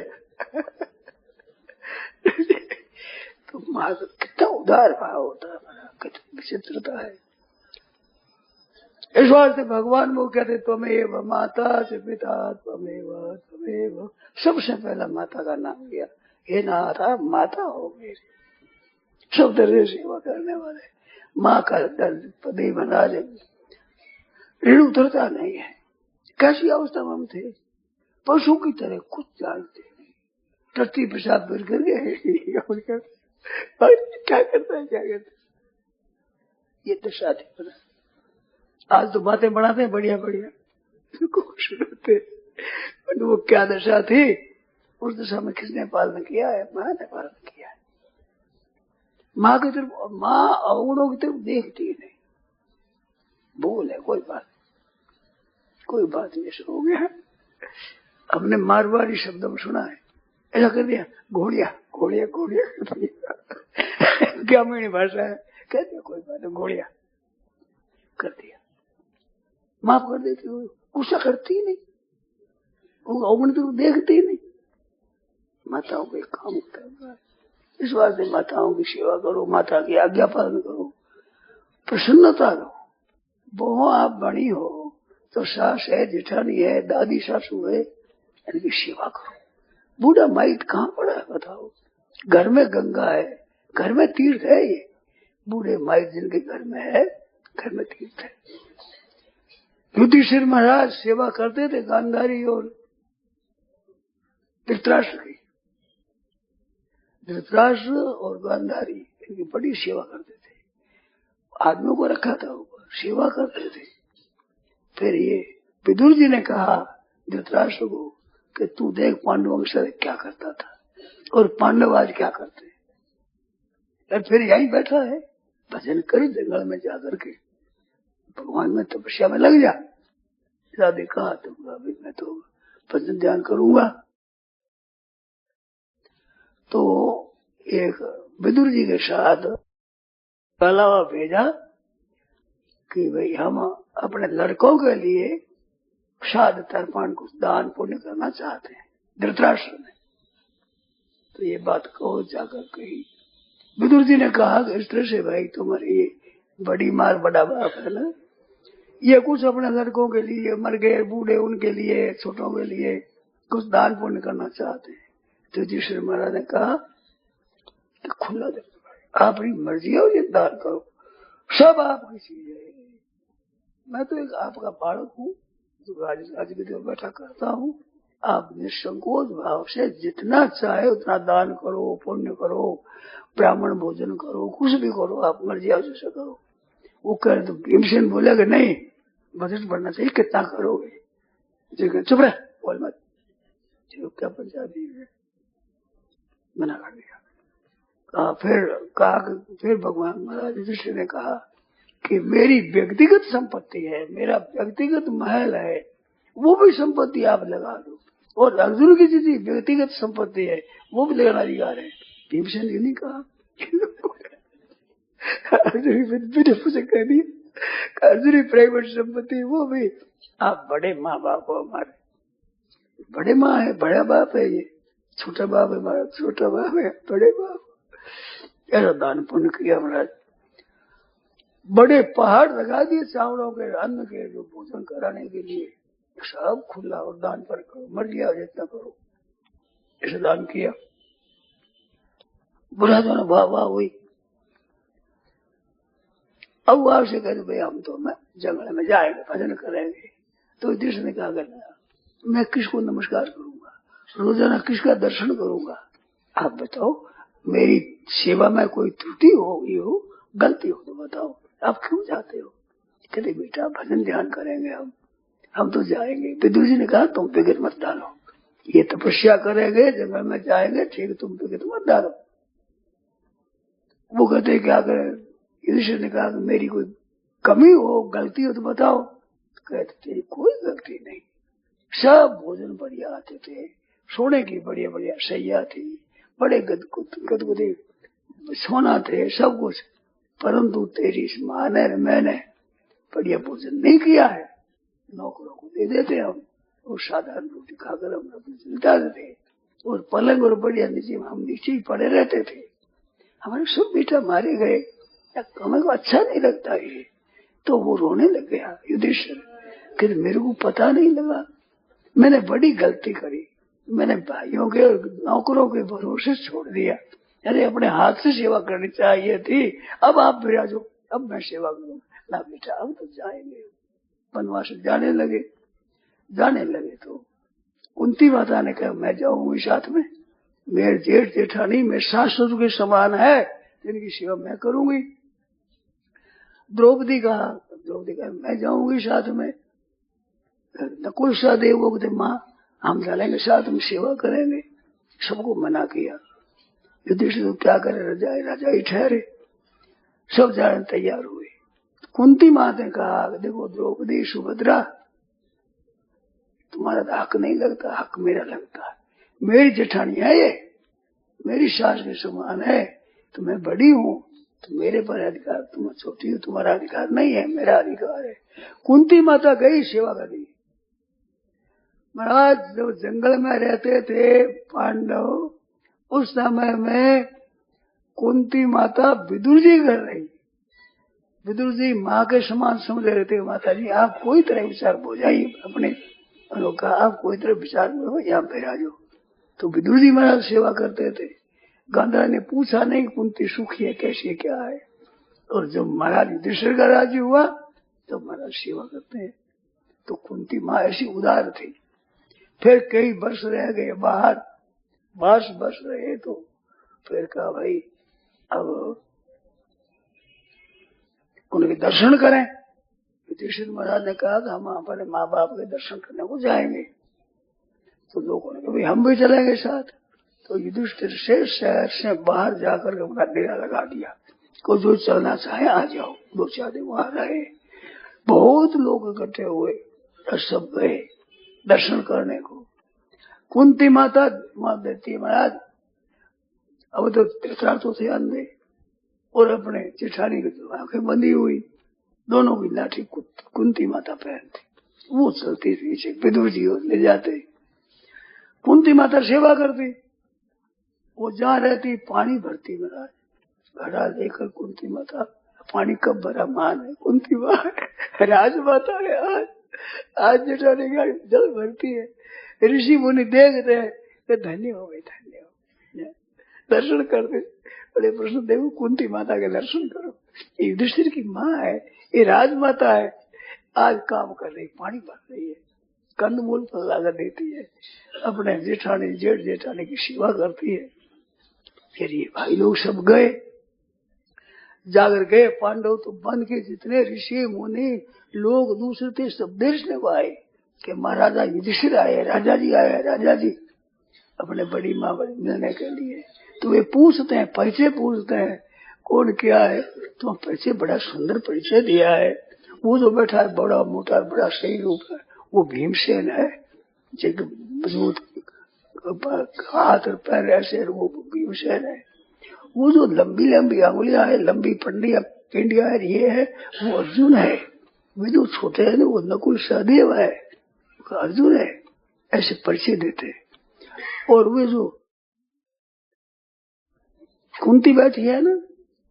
तो माँ का कितना उदार भाव होता है, कितनी विचित्रता है। इस वास्ते भगवान वो कहते त्वमेव माता से पिता त्वमेव, सबसे पहला माता का नाम लिया, हे नाथा माता हो मेरी, सब तरह सेवा करने वाले। माँ का पति बना दे, ऋण उतरता नहीं है। कैसी अवस्था में हम थे, पशु की तरह कुछ जानते नहीं, टट्टी पेशाब फिर कर गए क्या करता है, क्या करता है, ये दशा थी। आज तो बातें बढ़ाते हैं बढ़िया बढ़िया, सुनाते, वो क्या दशा थी, उस दशा में किसने पालन किया है, माँ ने पालन किया है। माँ की तरफ, माँ अवगुणों की तरफ देखती ही नहीं, भूल है कोई बात नहीं, हो गया। हमने मारवाड़ी शब्द में सुना है, ऐसा कर दिया, घोड़िया घोड़िया घोड़िया कर दिया। ग्रामीण भाषा है, कहते हैं कोई बात, घोड़िया कर दिया, माफ कर देती हो, गुस्सा करती नहीं, वो अवगुण तो देखती नहीं। माताओं को एक काम होता है, इस वास्ते माताओं की सेवा करो, माता की आज्ञा पालन करो, प्रसन्नता लो। बहु आप बड़ी हो तो सास है, जेठानी है, दादी सासू है, इनकी सेवा करो। बूढ़ा माइट कहाँ पड़ा है बताओ, घर में गंगा है, घर में तीर्थ है, ये बूढ़े माइट जिनके घर में है, घर में तीर्थ है। युधिष्ठिर महाराज सेवा करते थे गांधारी और धृतराष्ट्र की, धृतराष्ट्र और गांधारी इनकी बड़ी सेवा करते थे, आदमियों को रखा था ऊपर, सेवा करते थे। फिर ये विदुर जी ने कहा धृतराष्ट्र को कि तू देख पांडवों के साथ क्या करता था, और पांडव आज क्या करते हैं? और फिर यहीं बैठा है, भजन कर जंगल में जाकर के भगवान में तपस्या में लग जा। राधे कहा तो अभी मैं तो भजन ध्यान करूंगा। तो एक विदुर जी के साथ अलावा भेजा कि भाई हम अपने लड़कों के लिए श्राद्ध तर्पण कुछ दान पुण्य करना चाहते हैं, धृतराष्ट्र ने। तो ये बात कहो जाकर कही। विदुर जी ने कहा कि इस तरह से भाई तुम्हारी बड़ी मार बड़ा बाप है ना, ये कुछ अपने लड़कों के लिए, मर गए बूढ़े उनके लिए, छोटों के लिए कुछ दान पुण्य करना चाहते हैं। तो युधिष्ठिर महाराज ने कहा कि खुला दे, आपकी मर्जी है, ये दान करो, सब आपकी चीज है। मैं तो एक आपका बालक हूँ जो राजगद्दी पर बैठा करता हूँ। आप निसंकोच भाव से जितना चाहे उतना दान करो, पुण्य करो, ब्राह्मण भोजन करो, कुछ भी करो, आप मर्जी से करो। वो कह तो भीमसेन बोले कि नहीं, बजट बढ़ना चाहिए, कितना करोगे? चुप रहे, बोल मत। क्या पंजाबी है, मना कर दिया। फिर भगवान महाराज युधिष्ठिर ने कहा कि मेरी व्यक्तिगत संपत्ति है, मेरा व्यक्तिगत महल है, वो भी संपत्ति आप लगा दो। और अर्जुन की जितनी व्यक्तिगत संपत्ति है वो भी लगाना अधिकार है। भीमसेन जी ने कहा अर्जुन कह दिया अर्जुन प्राइवेट संपत्ति, वो भी आप बड़े माँ बाप हो, हमारे बड़े माँ है, बड़ा बाप है, ये छोटा बाप है, हमारा छोटा बाप है, बड़े बाप। ऐसा दान पुण्य किया महाराज। बड़े पहाड़ लगा दिए चावलों के, अन्न के, जो भोजन कराने के लिए, सब खुला। और दान पर करो, मर गया जितना करो, ऐसे दान किया। बुरा तो वाह वाह हुई। अब वहां से कहते भाई हम तो मैं जंगल में जाएंगे, भजन करेंगे। तो युधिष्ठिर ने कहा करना, मैं किसको नमस्कार करूंगा, रोजाना किसका दर्शन करूंगा? आप बताओ, मेरी सेवा में कोई त्रुटि हो गई हो, गलती हो तो बताओ, आप क्यों जाते हो? कहते बेटा भजन ध्यान करेंगे हम तो जाएंगे। विदुर जी ने कहा तुम फिक्र मत डालो, ये तपस्या करेंगे, जंगल में जाएंगे, ठीक, तुम फिक्र मत डालो। वो कहते क्या करें? युधिष्ठिर ने कहा कि मेरी कोई कमी हो, गलती हो तो बताओ। कहते तेरी कोई गलती नहीं, सब भोजन बढ़िया आते थे, सोने की बढ़िया बढ़िया सैया थी, बड़े गदगदे सोना थे, सब कुछ। परंतु तेरी इस माँ ने मैंने बढ़िया भोजन नहीं किया है। नौकरों को दे देते हम, और साधारण रोटी खाकर हम अपनी चिंता देते, और पलंग और बढ़िया नीचे हम नीचे ही पड़े रहते थे। हमारे सब बेटा मारे गए, हमें को अच्छा नहीं लगता ये। तो वो रोने लग गया युधिष्ठिर कि मेरे को पता नहीं लगा, मैंने बड़ी गलती करी, मैंने भाइयों के नौकरों के भरोसे छोड़ दिया। अरे अपने हाथ से सेवा करनी चाहिए थी। अब आप विराजो, अब मैं सेवा करूँ ना बेटा, अब तो जाएंगे। वनवास जाने लगे तो कुंती माता ने कहा मैं जाऊंगी साथ में, मेरे जेठ जेठानी मेरे सासुर के समान है, इनकी सेवा मैं करूंगी। द्रौपदी कहा मैं जाऊंगी साथ में। नकुल सहदेव को कहते माँ हम चलेंगे साथ में, सेवा करेंगे। सबको मना किया। युधिष्ठिर तो क्या करे, राजा ही ठहरे। सब जाने तैयार हुए। कुंती माँ ने कहा देखो द्रौपदी सुभद्रा, तुम्हारा तो हक नहीं लगता, हक मेरा लगता है। मेरी जेठानी है ये, मेरी सास के समान है, तो मैं बड़ी हूँ, तो मेरे पर अधिकार, तुम छोटी हो, तुम्हारा अधिकार नहीं है, मेरा अधिकार है। कुंती माता गई सेवा करनी। महाराज जब जंगल में रहते थे पांडव, उस समय में कुंती माता विदुर जी कर रही। विदुर जी माँ के समान समझ रहे थे, माता जी आप कोई तरह विचार हो जाइए अपने अनोखा, आप कोई तरह विचार हो, यहाँ पे आ जाओ। तो विदुर जी महाराज सेवा करते थे। गांधार ने पूछा नहीं कुंती सुखी है, कैसी है, क्या है। और जब महाराज युधिष्ठिर का राज्य हुआ तो महाराज सेवा करते हैं। तो कुंती माँ ऐसी उदार थी। फिर कई वर्ष रह गए बाहर, 22 वर्ष रहे, तो फिर कहा भाई अब उनके दर्शन करें। युधिष्ठिर महाराज ने कहा कि हम अपने माँ बाप के दर्शन करने को जाएंगे। तो लोगों ने कहा भाई हम भी चलेंगे साथ। तो युधिष्ठिर से शहर से बाहर जाकर के अपना डेरा लगा दिया। को जो चलना चाहे आ जाओ। 2-4 दिन वहां रहे। बहुत लोग इकट्ठे हुए, सब गए दर्शन करने को। कुंती माता वहां देती है, महाराज अब तो तीर्थार्थों से अंधे और अपने जेठानी की आंखें बंधी हुई, दोनों की लाठी कुंती माता पहनती, वो चलती थी। विदुर जी ले जाते, कुंती माता सेवा करती। वो जहाँ रहती पानी भरती, महाराज घड़ा लेकर कुंती माता, पानी कब भरा मान है कुंती माँ राजमाता है। आज जेठानी का जल भरती है। ऋषि मुनि देखते हैं, धन्य हो गई, धन्य हो। दर्शन करते बड़े प्रश्न, देखो कुंती माता के दर्शन करो। ये युधिष्ठिर की माँ है, ये राजमाता है, आज काम कर रही, पानी भर रही है, कंदमूल पर लाकर देती है, अपने जेठानी जेठ जेठानी की सेवा करती है। फिर ये भाई लोग सब गए, जाकर गए पांडव तो बन के जितने ऋषि मुनि लोग दूसरे थे सब देखने को आए कि महाराजा युधिष्ठिर आए, राजा जी आए, राजा जी अपने बड़ी माँ मिलने के लिए। तो वे पूछते हैं, परिचय पूछते हैं, कौन क्या है? तो परिचय बड़ा सुंदर परिचय दिया है। वो जो बैठा है बड़ा मोटा बड़ा सही रूप है, वो भीमसेन है, मजबूत हाथ और पैर ऐसे, वो भीमसेन है। वो जो लंबी लंबी अंगुलियां है, लंबी पिंडिया है, ये है वो अर्जुन है। वे जो छोटे है ना वो नकुल सहदेव है, अर्जुन है, ऐसे परिचय देते। और वे जो कुंती बैठी है ना,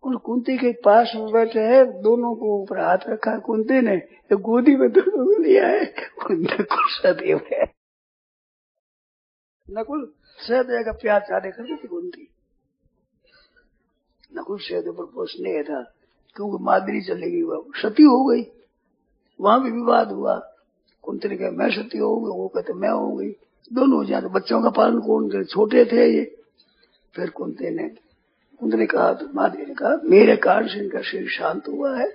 उन कुंती के पास में बैठे हैं, दोनों को ऊपर हाथ रखा है कुंती ने, गोदी में दोनों को लिया है, वो नकुल सहदेव है। नकुल सहदेव का प्यार ज्यादा करती थी कुंती। नकुल सहदेव पर बहुत स्नेह था, क्योंकि मादरी चली गई, वह सती हो गई। वहां भी विवाद हुआ, कुंती ने कहा मैं सती हो गई, वो कहते मैं हो गई, दोनों हो जाते। बच्चों का पालन कौन करे, छोटे थे ये। फिर कुंती ने कहा, तो मादरी ने कहा मेरे कारण से इनका शरीर शांत हुआ है,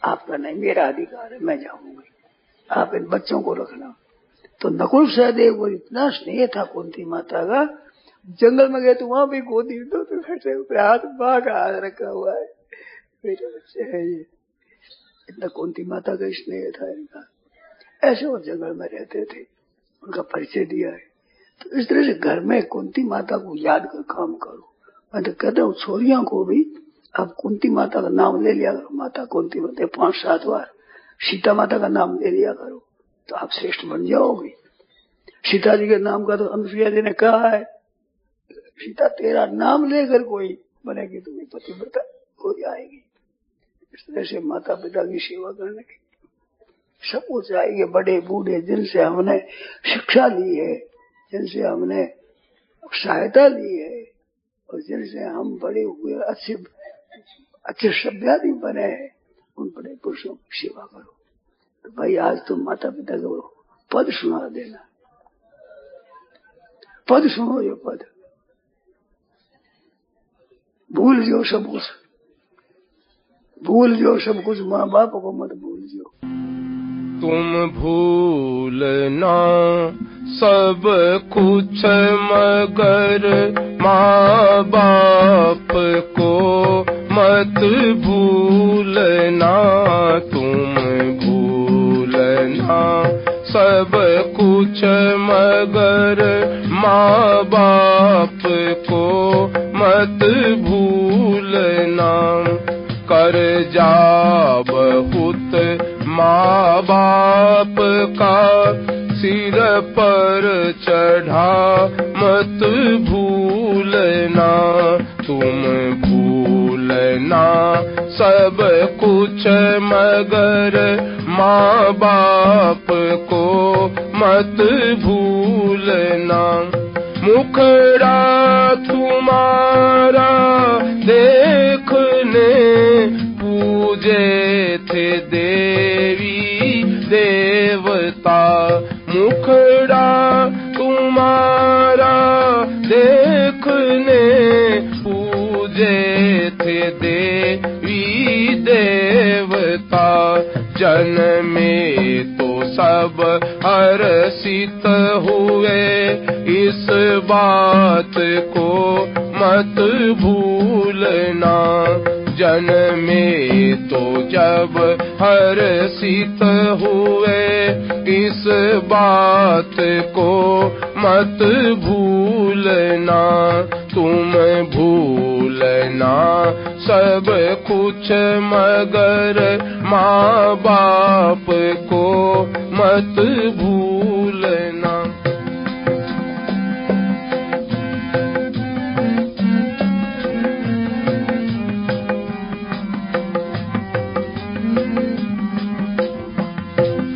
आपका नहीं, मेरा अधिकार है, मैं जाऊंगी, आप इन बच्चों को रखना। तो नकुल सहदेव को इतना स्नेह था कुंती माता का, जंगल में गए तो वहां भी गोदी में दो बैठे हुए, हाथ माँ का हाथ रखा हुआ है, मेरे बच्चे है ये। इतना कुंती माता का स्नेह था इनका। ऐसे वो जंगल में रहते थे, उनका परिचय दिया है। तो इस तरह से घर में कुंती माता को याद कर काम करो। मैं तो कहता हूँ छोरियों को भी आप कुंती माता का नाम ले लिया करो, माता कुंती माता 5-7 बार, सीता माता का नाम ले लिया करो, तो आप श्रेष्ठ बन जाओगे। सीता जी के नाम का तो अनुसुईया जी ने कहा है, सीता तेरा नाम लेकर कोई बनेगी तुम्हें पतिव्रता हो जाएगी। इस तरह से माता पिता की सेवा करने की सब कुछ चाहिए। बड़े बूढ़े जिनसे हमने शिक्षा ली है, जिनसे हमने सहायता ली है, और जिनसे हम बड़े हुए अच्छे सभ्यादि बने हैं, उन बड़े पुरुषों की सेवा करो। तो भाई आज तुम माता पिता को पद सुना देना, पद सुनो, जो पद भूल जो सब कुछ, भूल जो सब कुछ, माँ बाप को मत भूल जो। तुम भूलना सब कुछ मगर माँ बाप को मत भूलना। तुम भूलना सब कुछ मगर माँ बाप को मत भूलना। कर्जा बहुत माँ बाप का सिर पर चढ़ा मत भूलना। तुम भूलना सब कुछ मगर माँ बाप को मत भूलना। मुखड़ा तुम्हारा देखने पूजे थे देवी देवता। मुखड़ा तुम्हारा देखने पूजे थे देवी देवता। जन्मे तो सब हर्षित हुए इस बात को मत भूलना। जन्मे तो जब हर्षित हुए, इस बात को मत भूलना। तुम भूलना सब कुछ मगर माँ बाप को मत भूलना।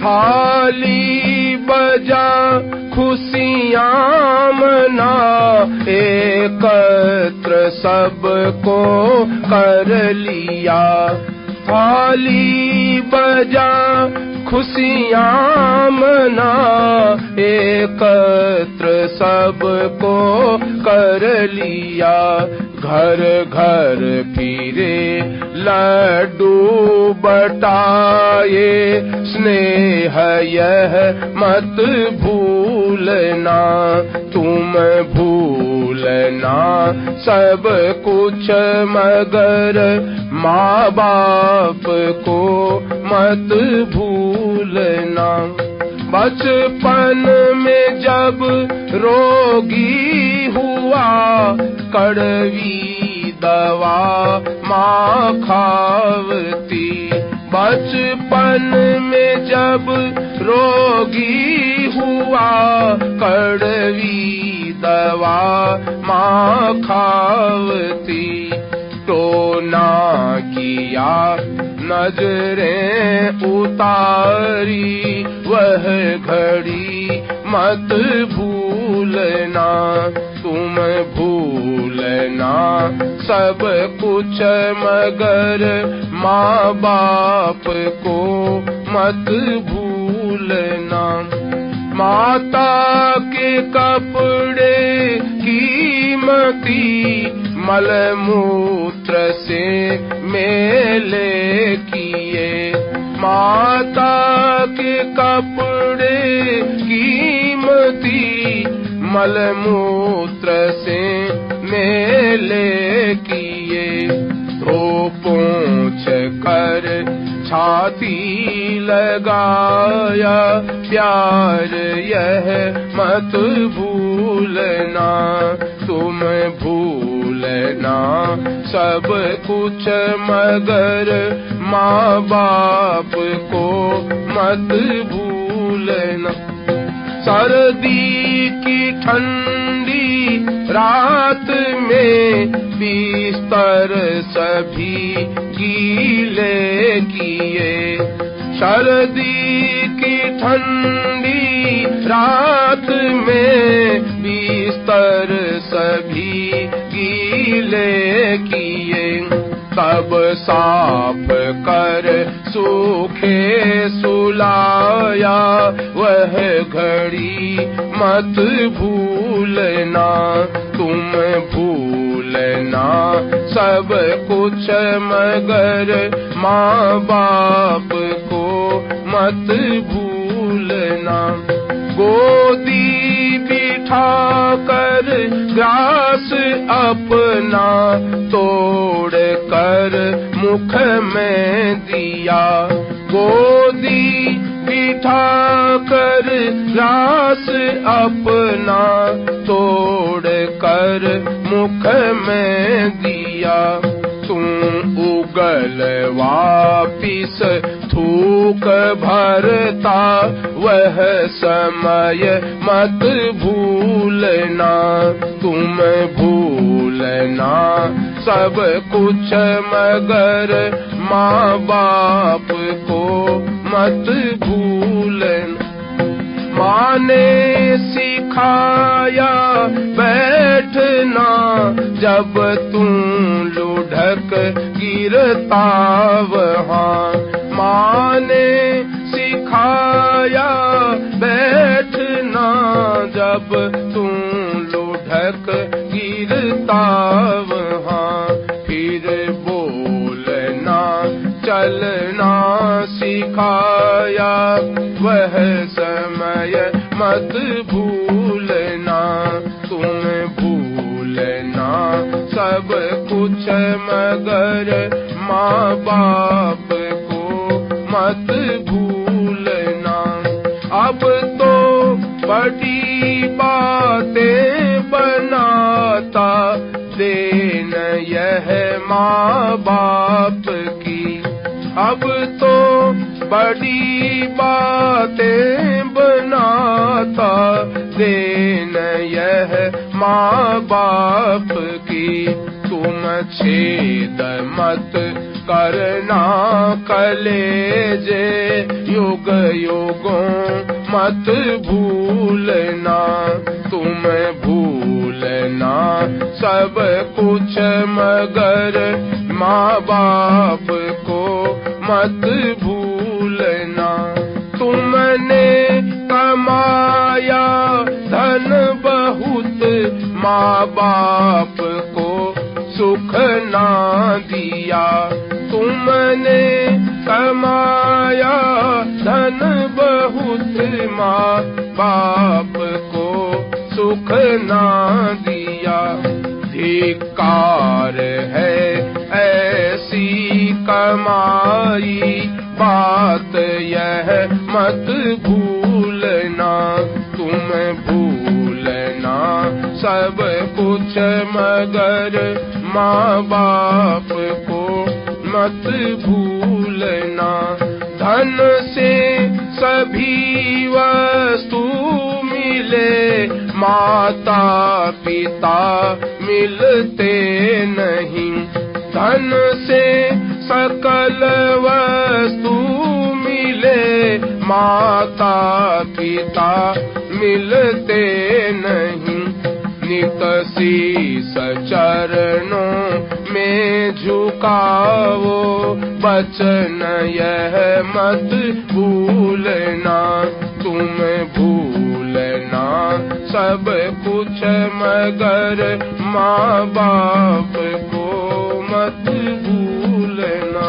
थाली बजा खुशियाँ मना, एकत्र सबको कर लिया। थाली बजा खुशियाँ मना, एकत्र सबको कर लिया। घर घर फिरे लड्डू बटाए, स्नेह यह मत भूलना। तुम भूलना सब कुछ मगर माँ बाप को मत भूलना। बचपन में जब रोगी हुआ, कड़वी दवा माँ खावती। बचपन में जब रोगी हुआ, कड़वी दवा माँ खावती। टोना किया नजरें उतारी, वह घड़ी मत भूलना। तुम भूलना सब कुछ मगर माँ बाप को मत भूलना। माता के कपड़े कीमती, मल मूत्र से मेले किए। माता के कपड़े कीमती, मल मूत्र से मेले किए। धो पोंछ कर छाती लगाया, प्यार यह मत भूलना। तुम भूलना सब कुछ मगर माँ बाप को मत भूलना। सर्दी की ठंडी रात में बिस्तर सभी गीले किए। सर्दी की ठंडी रात में बिस्तर सभी गीले किए। तब साफ कर सूखे सुलाया, वह घड़ी मत भूलना। तुम भूलना सब कुछ मगर माँ बाप को मत भूलना। गोदी बिठा कर ग्रास अपना तोड़ कर मुख में दिया। गोदी बिठा कर ग्रास अपना तोड़ कर मुख में दिया। तू उगल वापिस थूक भरता, वह समय मत भूलना। तुम भूलना सब कुछ मगर माँ बाप को मत भूलना। माँ ने सिखाया बैठना, जब तू लुढ़क गिरता वहाँ। माँ ने सिखाया बैठना, जब तू लुढ़क गिरता वहाँ। फिर बोलना चलना सिखाया, वह समय मत भूलना। सब कुछ मगर माँ बाप को मत भूलना। अब तो बड़ी बातें बनाता देन यह माँ बाप की। अब तो बड़ी बातें बनाता देन यह माँ बाप की। तुम छेद मत करना कलेजे युग युगों मत भूलना। तुम भूलना सब कुछ मगर माँ बाप को मत भूलना। तुमने कमाया धन बहुत माँ बाप को सुख ना दिया। तुमने कमाया धन बहुत माँ बाप को सुख ना दिया। धिक्कार है ऐसी कमाई बात यह मत भूलना। तुम भूलना सब कुछ मगर माँ बाप को मत भूलना। धन से सभी वस्तु मिले माता पिता मिलते नहीं। धन से सकल वस्तु मिले माता पिता मिलते नहीं। नित शीस चरणों में झुकाओ वचन यह मत भूलना। तुम भूलना सब कुछ मगर माँ बाप को मत भूलना।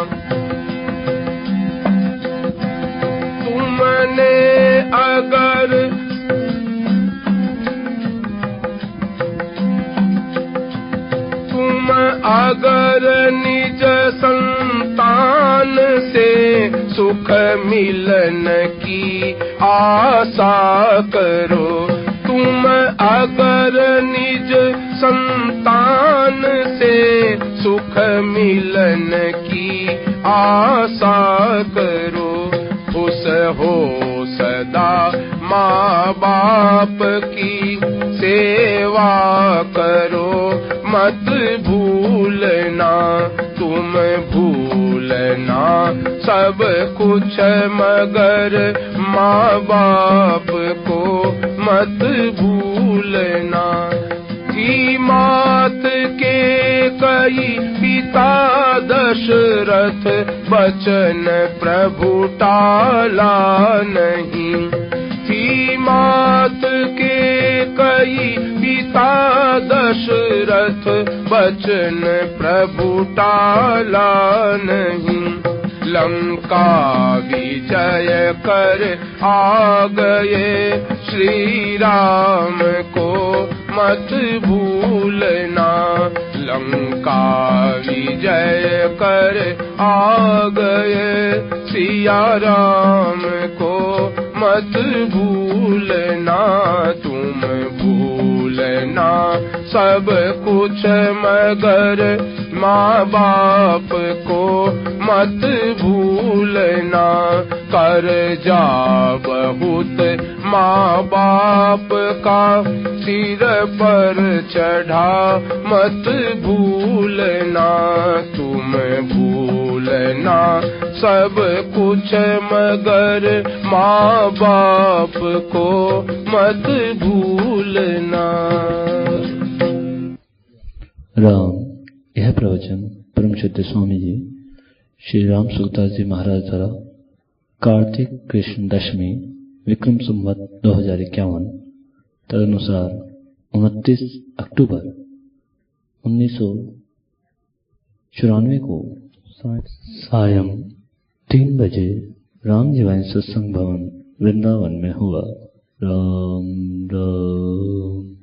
तुमने अगर निज संतान से सुख मिलन की आशा करो। तुम अगर निज संतान से सुख मिलन की आशा करो। खुश हो सदा माँ बाप की सेवा करो मत भूलना। तुम भूलना सब कुछ मगर माँ बाप को मत भूलना। थी मात के कई पिता दशरथ वचन प्रभु टाला नहीं। थी मात के कई पिता दशरथ वचन प्रभु टाला नहीं। लंका विजय कर आ गए श्री राम को मत भूलना। लंका विजय कर आ गए सिया राम को मत भूलना। तुम भूलना सब कुछ मगर माँ बाप को मत भूलना। कर जा बहुत माँ बाप का सिर पर चढ़ा मत भूलना। तुम भूलना सब कुछ मगर माँ बाप को मत भूलना। राम। यह प्रवचन परम श्रद्धेय स्वामी जी श्री राम सुखदास जी महाराज द्वारा कार्तिक कृष्ण दशमी विक्रम संवत 2051 तदनुसार 29 अक्टूबर 1994 को सायं 3 बजे राम जीवानी सत्संग भवन वृंदावन में हुआ। राम राम।